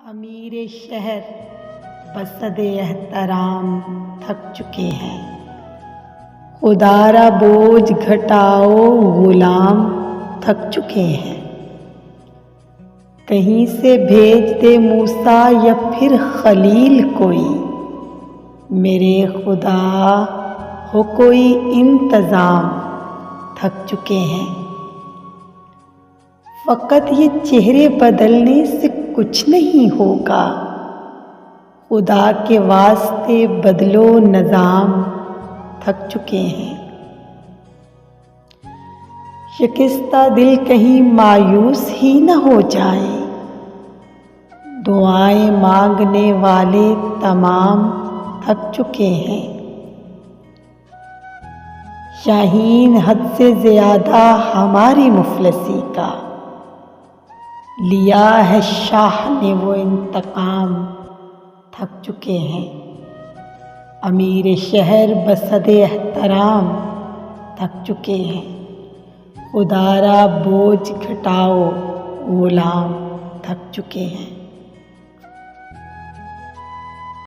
अमीर शहर बसद एहतराम थक चुके हैं। खुदारा बोझ घटाओ गुलाम थक चुके हैं। कहीं से भेज दे मूसा या फिर खलील कोई, मेरे खुदा हो कोई इंतज़ाम थक चुके हैं। फ़कत ये चेहरे बदलने से कुछ नहीं होगा, खुदा के वास्ते बदलो निज़ाम थक चुके हैं। शिकस्ता दिल कहीं मायूस ही न हो जाए, दुआएं मांगने वाले तमाम थक चुके हैं। शाहीन हद से ज़्यादा हमारी मुफलसी का लिया है शाह ने वो इंतकाम थक चुके हैं। अमीर शहर बसद एहतराम थक चुके हैं। खुदारा बोझ घटाओ गुलाम थक चुके हैं।